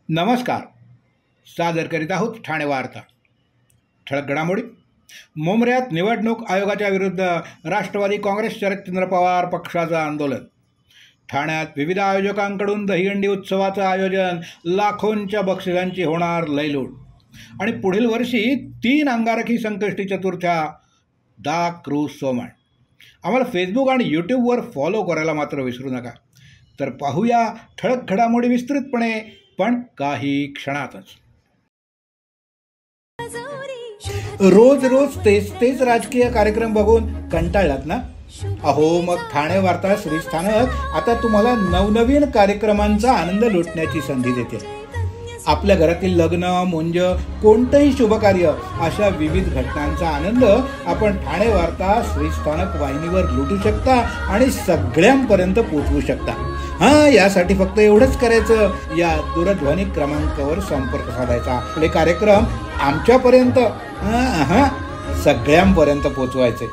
नमस्कार. सादर करीत आहोत ठाणे वार्ता. ठळक घडामोडी. मुंबऱ्यात निवडणूक आयोगाच्या विरुद्ध राष्ट्रवादी काँग्रेस शरदचंद्र पवार पक्षाचं आंदोलन. ठाण्यात विविध आयोजकांकडून दहीहंडी उत्सवाचं आयोजन, लाखोंच्या बक्षिसांची होणार लयलूट. आणि पुढील वर्षी 3 अंगारकी संकष्टी चतुर्थ्या. क्रूज सोमण. आम्हाला फेसबुक आणि यूट्यूबवर फॉलो करायला मात्र विसरू नका. तर पाहूया ठळक घडामोडी विस्तृतपणे, पण काही क्षणातच. रोज रोज तेच राजकीय कार्यक्रम बघून कंटाळलात ना? अहो, मग ठाणे वार्ता श्रीस्थानक आता तुम्हाला नवनवीन कार्यक्रमांचा आनंद लुटण्याची संधी देते. आपल्या घरातील लग्न, मुंज, कोणतंही शुभकार्य अशा विविध घटनांचा आनंद आपण ठाणे वार्ता श्रीस्थानक वाहिनीवर लुटू शकता आणि सगळ्यांपर्यंत पोहोचवू शकता. यासाठी फक्त एवढंच करायचं, या दूरध्वनी क्रमांकावर संपर्क साधायचा. आपले कार्यक्रम आमच्यापर्यंत सगळ्यांपर्यंत पोहोचवायचे.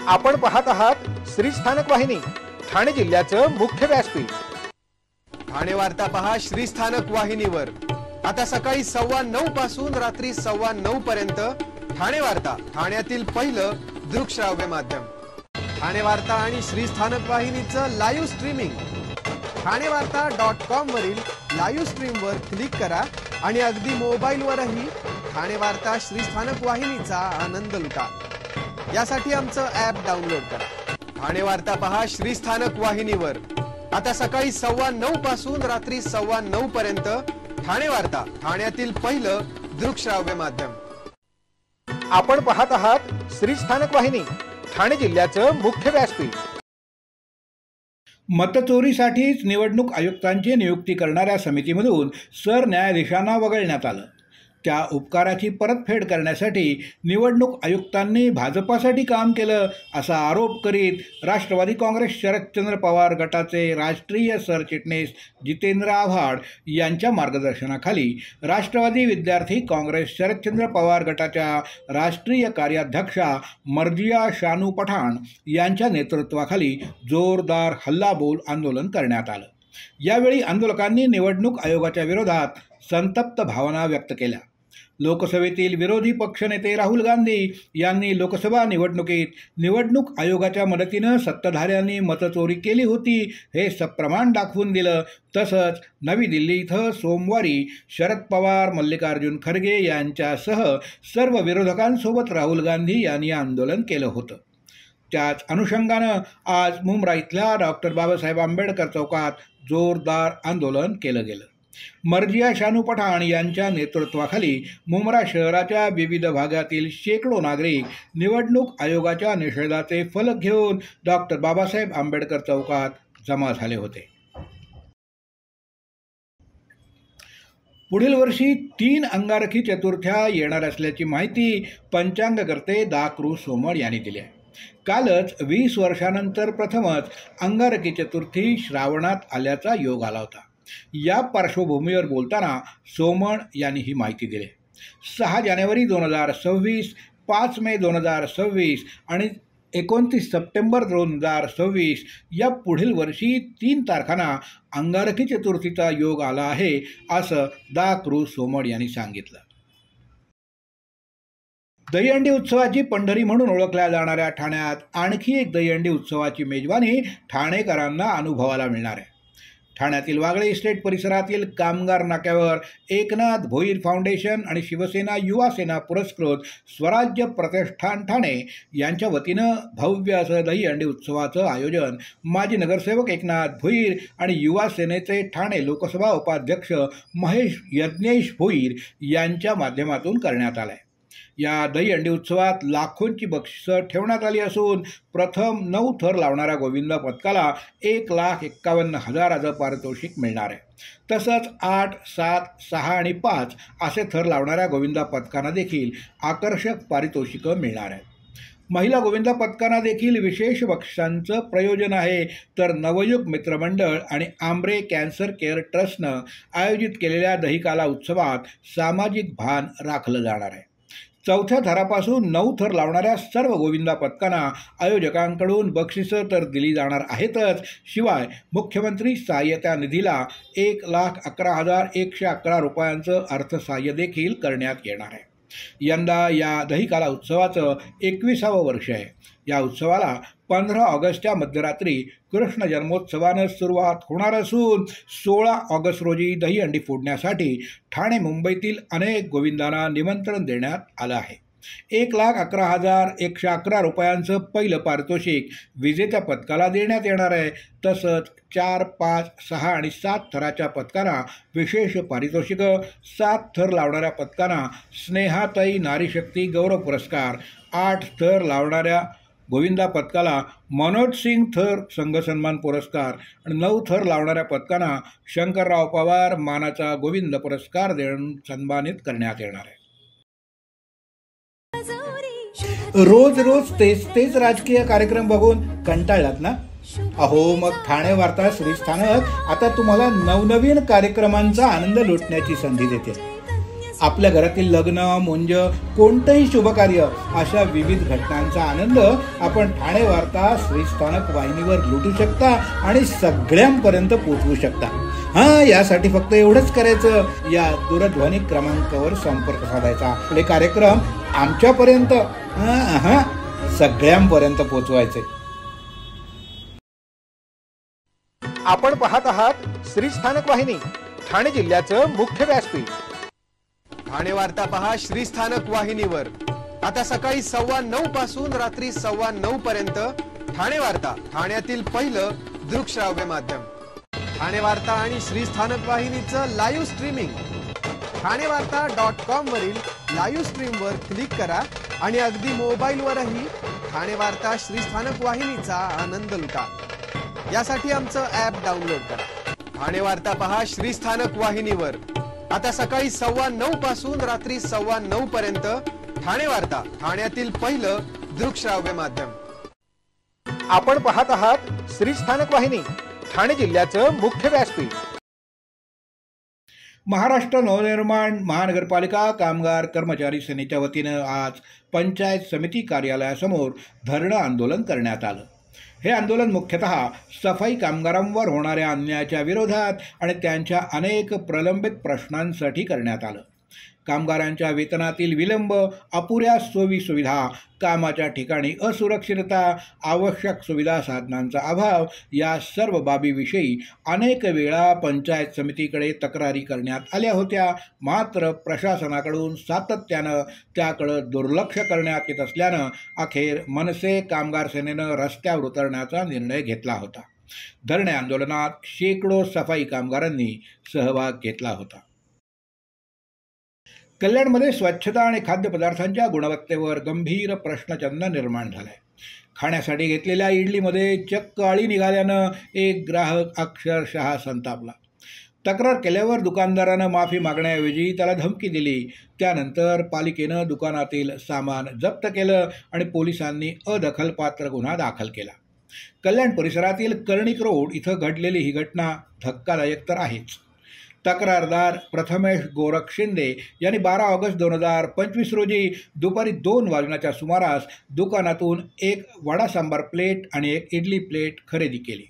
आपण पाहत आहात श्रीस्थानक वाहिनी, ठाणे जिल्ह्याचं मुख्य व्यासपीठ. ठाणे वार्ता पहा श्रीस्थानक वाहिनीवर. आता सकाळी 9:15 पासून रात्री 9:15 पर्यंत ठाणे वार्ता, ठाण्यातील पहिलं दृकश्राव्य माध्यम. ठाणे वार्ता आणि श्रीस्थानक वाहिनीचं लाईव्ह स्ट्रीमिंग. ठाणेवार्ता.com वरील लाईव्ह स्ट्रीमवर क्लिक करा आणि अगदी मोबाईलवरही ठाणे वार्ता श्रीस्थानक वाहिनीचा आनंद लुटा. यासाठी आमचं ॲप डाउनलोड करा. ठाणे वार्ता पहा श्रीस्थानक वाहिनीवर. आता सकाळी 9:15 पासून रात्री 9:15 पर्यंत ठाणे वार्ता, ठाण्यातील पहिलं दृकश्राव्य माध्यम. आपण पाहत आहात श्रीस्थानक वाहिनी, ठाणे जिल्ह्याचं मुख्य व्यासपीठ. मतचोरीसाठीच निवडणूक आयुक्तांची नियुक्ती करणाऱ्या समितीमधून सरन्यायाधीशांना वगळण्यात आलं. त्या उपकाराची परतफेड करण्यासाठी निवडणूक आयुक्तांनी भाजपासाठी काम केलं असा आरोप करीत राष्ट्रवादी काँग्रेस शरदचंद्र पवार गटाचे राष्ट्रीय सरचिटणीस जितेंद्र आव्हाड यांच्या मार्गदर्शनाखाली राष्ट्रवादी विद्यार्थी काँग्रेस शरदचंद्र पवार गटाच्या राष्ट्रीय कार्याध्यक्षा मर्जिया शानू पठाण यांच्या नेतृत्वाखाली जोरदार हल्लाबोल आंदोलन करण्यात आलं. यावेळी आंदोलकांनी निवडणूक आयोगाच्या विरोधात संतप्त भावना व्यक्त केल्या. लोकसभेतील विरोधी पक्षनेते राहुल गांधी यांनी लोकसभा निवडणुकीत निवडणूक आयोगाच्या मदतीनं सत्ताधाऱ्यांनी मतचोरी केली होती हे सप्रमाण दाखवून दिलं. तसंच नवी दिल्ली इथं सोमवारी शरद पवार, मल्लिकार्जुन खरगे यांच्यासह सर्व विरोधकांसोबत राहुल गांधी यांनी आंदोलन केलं होतं. त्याच अनुषंगानं आज मुंब्रा इथल्या डॉक्टर बाबासाहेब आंबेडकर चौकात जोरदार आंदोलन केलं गेलं. मर्जिया शानू पठाण यांच्या नेतृत्वाखाली मुंब्रा शहराच्या विविध भागातील शेकडो नागरिक निवडणूक आयोगाच्या निषेधाचे फलक घेऊन डॉक्टर बाबासाहेब आंबेडकर चौकात जमा झाले होते. पुढील वर्षी 3 अंगारकी चतुर्थ्या येणार असल्याची माहिती पंचांगकर्ते क्रूज सोमण यांनी दिली आहे. कालच 20 वर्षानंतर प्रथमच अंगारकी चतुर्थी श्रावणात आल्याचा योग आला होता. या पार्श्वभूमीवर बोलताना सोमण यांनी ही माहिती दिली. 6 जानेवारी 2026, 5 मे 2026 आणि 29 सप्टेंबर 2026 या पुढील वर्षी 3 तारखांना अंगारकी चतुर्थीचा योग आला आहे, असं क्रूज सोमण यांनी सांगितलं. दहीहंडी उत्सवाची पंढरी म्हणून ओळखल्या जाणाऱ्या ठाण्यात आणखी एक दहीहंडी उत्सवाची मेजवानी ठाणेकरांना अनुभवायला मिळणार आहे. ठाण्यातील वागळे इस्टेट परिसरातील कामगार नाक्यावर एकनाथ भोईर फाउंडेशन आणि शिवसेना युवा सेना पुरस्कृत स्वराज्य प्रतिष्ठान ठाणे यांच्या वतीनं भव्य असं दहीहंडी उत्सवाचं आयोजन माजी नगरसेवक एकनाथ भोईर आणि युवा सेनेचे ठाणे लोकसभा उपाध्यक्ष महेश यज्ञेश भोईर यांच्या माध्यमातून करण्यात आलं आहे. या दहीहंडी उत्सवात लाखोंची बक्षिसं ठेवण्यात आली असून प्रथम 9 थर लावणाऱ्या गोविंदा पथकाला 1,51,000 पारितोषिक मिळणार आहे. तसंच 8, 7, 6 आणि 5 असे थर लावणाऱ्या गोविंदा पथकांना देखील आकर्षक पारितोषिकं मिळणार आहेत. महिला गोविंदा पथकांना देखील विशेष बक्षिसांचं प्रयोजन आहे. तर नवयुग मित्रमंडळ आणि आंब्रे कॅन्सर केअर ट्रस्टनं आयोजित केलेल्या दहीकाला उत्सवात सामाजिक भान राखलं जाणार आहे. चौथ्या थरापासून 9 थर लावणाऱ्या सर्व गोविंदा पथकांना आयोजकांकडून बक्षिसं तर दिली जाणार आहेतच, शिवाय मुख्यमंत्री सहाय्यता निधीला 1,11,111 रुपयांचं अर्थसहाय्य देखील करण्यात येणार आहे. यंदा या दहीकाला उत्सवाचं 21वं वर्ष आहे. या उत्सवाला 15 ऑगस्टच्या मध्यरात्री कृष्ण जन्मोत्सवानं सुरुवात होणार असून 16 ऑगस्ट रोजी दहीहंडी फोडण्यासाठी ठाणे मुंबईतील अनेक गोविंदांना निमंत्रण देण्यात आलं आहे. 1,11,111 रुपयांचं पहिलं पारितोषिक विजेत्या पथकाला देण्यात येणार आहे. तसंच 4, 5, 6 आणि 7 थराच्या पथकांना विशेष पारितोषिकं, 7 थर लावणाऱ्या पथकांना स्नेहाताई नारीशक्ती गौरव पुरस्कार, 8 थर लावणाऱ्या गोविंदा पथकाला मनोज सिंग थर संघसन्मान पुरस्कार आणि 9 थर लावणाऱ्या पथकांना शंकरराव पवार मानाचा गोविंद पुरस्कार देऊन सन्मानित करण्यात येणार आहे. रोज रोज तेच राजकीय कार्यक्रम बघून कंटाळलात ना? अहो, मग ठाणे वार्ता श्रीस्थानक आता तुम्हाला नवनवीन कार्यक्रमांचा आनंद लुटण्याची संधी देते. आपल्या घरातील लग्न, मुंज, कोणतंही शुभकार्य अशा विविध घटनांचा आनंद आपण ठाणे वार्ता श्रीस्थानक वाहिनीवर लुटू शकता आणि सगळ्यांपर्यंत पोहोचवू शकता. यासाठी फक्त एवढंच करायचं, या दूरध्वनी क्रमांकावर संपर्क साधायचा. आपले कार्यक्रम आमच्यापर्यंत सगळ्यांपर्यंत पोहोचवायचे. आपण पाहत आहात श्रीस्थानक वाहिनी, ठाणे जिल्ह्याचं मुख्य व्यासपीठ. ठाणे वार्ता पहा श्रीस्थानक वाहिनीवर. आता सकाळी 9:15 पासून रात्री 9:15 पर्यंत ठाणे वार्ता, ठाण्यातील पहिलं दृकश्राव्य माध्यम. ठाणे वार्ता आणि श्रीस्थानक वाहिनीचं लाईव्ह स्ट्रीमिंग. ठाणेवार्ता.com वरील लाईव्ह स्ट्रीमवर क्लिक करा आणि अगदी मोबाईलवरही ठाणे वार्ता श्रीस्थानक वाहिनीचा आनंद लुटा. यासाठी आमचं ॲप डाउनलोड करा. ठाणे वार्ता पहा श्रीस्थानक वाहिनीवर. आता सकाळी 9:15 पासून रात्री 9:15 पर्यंत ठाणे वार्ता, ठाण्यातील पहिलं दृकश्राव्य माध्यम. आपण पाहत आहात श्रीस्थानक वाहिनी, ठाणे जिल्ह्याचं मुख्य व्यासपीठ. महाराष्ट्र नवनिर्माण महानगरपालिका कामगार कर्मचारी सेनेच्या वतीनं आज पंचायत समिती कार्यालयासमोर धरणं आंदोलन करण्यात आलं. हे आंदोलन मुख्यतः सफाई कामगारांवर होणाऱ्या अन्यायाच्या विरोधात आणि त्यांच्या अनेक प्रलंबित प्रश्नांसाठी करण्यात आलं. कामगारांच्या वेतनातील विलंब, अपुऱ्या सोयीसुविधा, कामाच्या ठिकाणी असुरक्षितता, आवश्यक सुविधा साधनांचा अभाव या सर्व बाबीविषयी अनेक वेळा पंचायत समितीकडे तक्रारी करण्यात आल्या होत्या. मात्र प्रशासनाकडून सातत्यानं त्याकडं दुर्लक्ष करण्यात येत असल्यानं अखेर मनसे कामगार सेनेनं रस्त्यावर उतरण्याचा निर्णय घेतला होता. धरणे आंदोलनात शेकडो सफाई कामगारांनी सहभाग घेतला होता. कल्याणमध्ये स्वच्छता आणि खाद्यपदार्थांच्या गुणवत्तेवर गंभीर प्रश्नचिन्ह निर्माण झालं आहे. खाण्यासाठी घेतलेल्या इडलीमध्ये चक्क अळी निघाल्यानं एक ग्राहक अक्षरशः संतापला. तक्रार केल्यावर दुकानदारानं माफी मागण्याऐवजी त्याला धमकी दिली. त्यानंतर पालिकेनं दुकानातील सामान जप्त केलं आणि पोलिसांनी अदखलपात्र गुन्हा दाखल केला. कल्याण परिसरातील कर्णिक रोड इथं घडलेली ही घटना धक्कादायक तर आहेच. तक्रारदार प्रथमेश गोरख शिंदे यांनी 12 ऑगस्ट 2025 रोजी दुपारी 2 वाजण्याच्या सुमारास दुकानातून एक वडा सांबार प्लेट आणि एक इडली प्लेट खरेदी केली.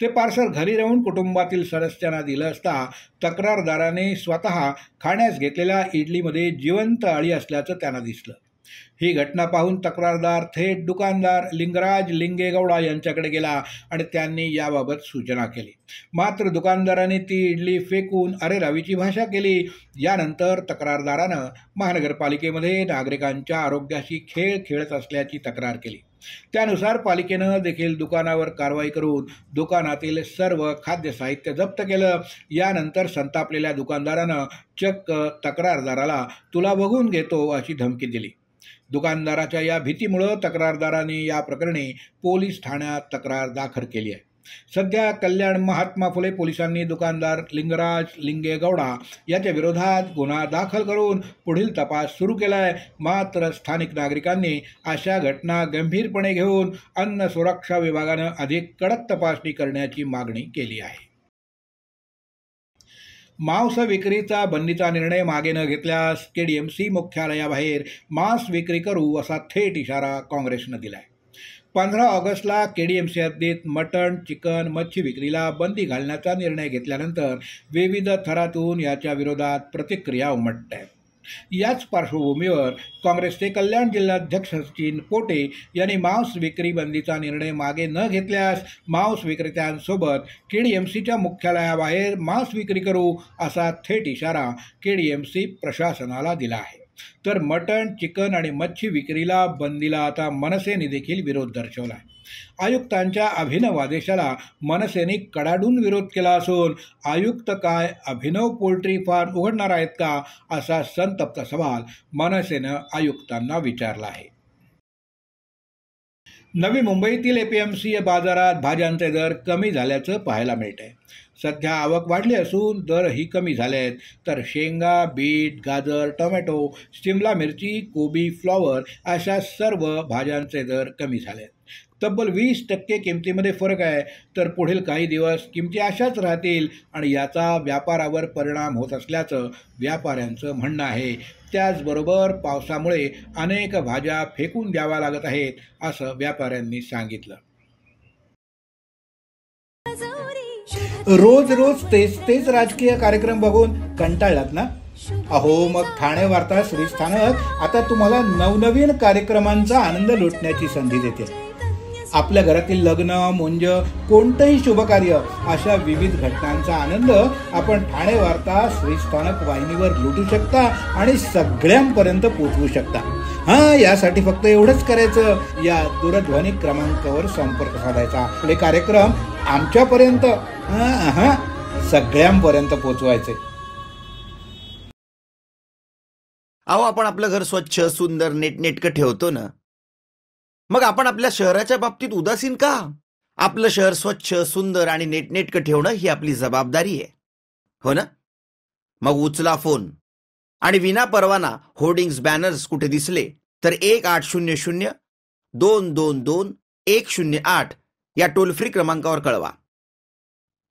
ते पार्सल घरी राहून कुटुंबातील सदस्यांना दिलं असता तक्रारदाराने स्वतः खाण्यास घेतलेल्या इडलीमध्ये जिवंत अळी असल्याचं त्यांना दिसलं. ही घटना पाहून तक्रारदार थेट दुकानदार लिंगराज लिंगेगौडा यांच्याकडे गेला आणि त्यांनी याबाबत सूचना केली. मात्र दुकानदाराने ती इडली फेकून अरेरावीची भाषा केली. यानंतर तक्रारदारानं महानगरपालिकेमध्ये नागरिकांच्या आरोग्याशी खेळ खेळत असल्याची तक्रार केली. त्यानुसार पालिकेनं देखील दुकानावर कारवाई करून दुकानातील सर्व खाद्य साहित्य जप्त केलं. यानंतर संतापलेल्या दुकानदारानं चक्क तक्रारदाराला तुला बघून घेतो अशी धमकी दिली. दुकानदाराच्या या भीतीमुळं तक्रारदाराने या प्रकरणी पोलीस ठाण्यात तक्रार दाखल केली आहे. सध्या कल्याण महात्मा फुले पोलिसांनी दुकानदार लिंगराज लिंगेगौडा याच्या विरोधात गुन्हा दाखल करून पुढील तपास सुरू केला आहे. मात्र स्थानिक नागरिकांनी अशा घटना गंभीरपणे घेऊन अन्न सुरक्षा विभागानं अधिक कडक तपासणी करण्याची मागणी केली आहे. मांस विक्रीचा बंदीचा निर्णय मागे न घेतल्यास KDMC मुख्यालयाबाहेर मांस विक्री करू असा थेट इशारा काँग्रेसनं दिला आहे. 15 ऑगस्टला KDMC हद्दीत मटण, चिकन, मच्छी विक्रीला बंदी घालण्याचा निर्णय घेतल्यानंतर विविध थरातून याच्या विरोधात प्रतिक्रिया उमटत आहेत. याच पार्श्वभूमीवर काँग्रेसचे कल्याण जिल्हाध्यक्ष सचिन पोटे यांनी मांस विक्री बंदीचा निर्णय मागे न घेतल्यास मांस विक्रेत्यांसोबत KDMCच्या मुख्यालयाबाहेर मांस विक्री करू असा थेट इशारा KDMC प्रशासनाला दिला आहे. तर मटण, चिकन आणि मच्छी विक्रीला बंदीला आता मनसेने देखील विरोध दर्शवला आहे. आयुक्तांच्या अभिनव आदेशाला मनसेने कडाडून विरोध केला असून आयुक्त काय अभिनव पोल्ट्री फार्म उघडणार आहेत का असा संतप्त सवाल मनसेनं आयुक्तांना विचारला आहे. नवी मुंबईतील APMC बाजारात भाज्यांचे दर कमी झाल्याचं पाहायला मिळतंय. सध्या आवक वाढली असून दरही कमी झाले आहेत. तर शेंगा, बीट, गाजर, टोमॅटो, शिमला मिरची, कोबी, फ्लॉवर अशा सर्व भाज्यांचे दर कमी झाले आहेत. तब्बल 20% किमतीमध्ये फरक आहे. तर पुढील काही दिवस किमती अशाच राहतील आणि याचा व्यापारावर परिणाम होत असल्याचं व्यापाऱ्यांचं म्हणणं आहे. त्याचबरोबर पावसामुळे अनेक भाज्या फेकून द्याव्या लागत आहेत असं व्यापाऱ्यांनी सांगितलं. रोज रोज तेच राजकीय कार्यक्रम बघून कंटाळलात ना? अहो, मग ठाणे वार्ता श्रीस्थानक आता तुम्हाला नवनवीन कार्यक्रमांचा आनंद लुटण्याची संधी देते. आपल्या घरातील लग्न, मुंज, कोणतंही शुभकार्य अशा विविध घटनांचा आनंद आपण ठाणे वार्ता श्रीस्थानक वाहिनीवर लुटू शकता आणि सगळ्यांपर्यंत पोहोचवू शकता. यासाठी फक्त एवढंच करायचं, या दूरध्वनी क्रमांकावर संपर्क साधायचा. आपले कार्यक्रम आमच्यापर्यंत सगळ्यांपर्यंत पोहोचवायचे. अहो, आपण आपलं घर स्वच्छ, सुंदर, नेटनेटकं ठेवतो ना, मग आपण आपल्या शहराच्या बाबतीत उदासीन का? आपलं शहर स्वच्छ, सुंदर आणि नेटनेटकं ठेवणं ही आपली जबाबदारी आहे, हो ना? मग उचला फोन आणि विना परवाना होर्डिंग्स, बॅनर्स कुठे दिसले तर 1800-222-108 या टोल फ्री क्रमांकावर कळवा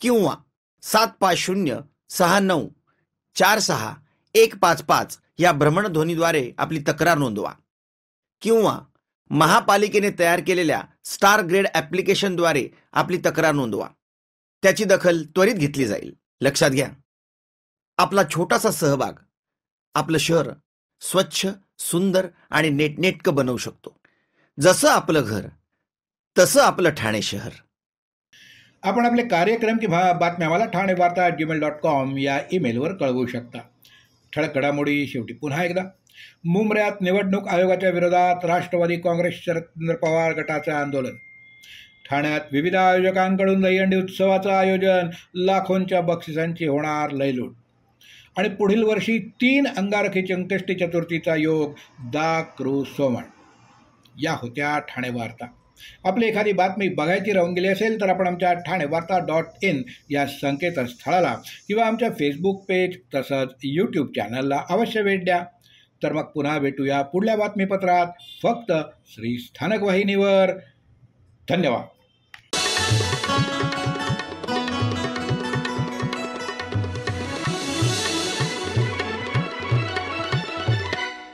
किंवा 750-6946-155 या भ्रमणध्वनीद्वारे आपली तक्रार नोंदवा किंवा महापालिकेने तयार केलेल्या स्टार ग्रेड ॲप्लिकेशनद्वारे आपली तक्रार नोंदवा. त्याची दखल त्वरित घेतली जाईल. लक्षात घ्या, आपला छोटासा सहभाग आपलं शहर स्वच्छ, सुंदर आणि नेटनेटकं बनवू शकतो. जसं आपलं घर तसं आपलं ठाणे शहर. आपण आपले कार्यक्रम किंवा बातम्या मला ठाणेवार्ता@gmail.com या ईमेलवर कळवू शकता. ठळक घडामोडी शेवटी पुन्हा एकदा. मुंबऱ्यात निवडणूक आयोगाच्या विरोधात राष्ट्रवादी काँग्रेस शरद पवार गटाचे आंदोलन. ठाण्यात विविध आयोजकांकडून दहीहंडी उत्सवाचं आयोजन, लाखोंच्या बक्षिसांची होणार लयलूट. आणि पुढील वर्षी 3 अंगारकी संकष्टी चतुर्थीचा योग, दा.कृ. सोमण. या होत्या ठाणे वार्ता. आपली एखादी बातमी बघायची राहून गेली असेल तर आपण आमच्या ठाणेवार्ता.in या संकेतस्थळाला किंवा आमच्या फेसबुक पेज तसंच यूट्यूब चॅनलला अवश्य भेट द्या. तर मग पुन्हा भेटूया पुढल्या बातमीपत्रात, फक्त श्रीस्थानक वाहिनीवर. धन्यवाद.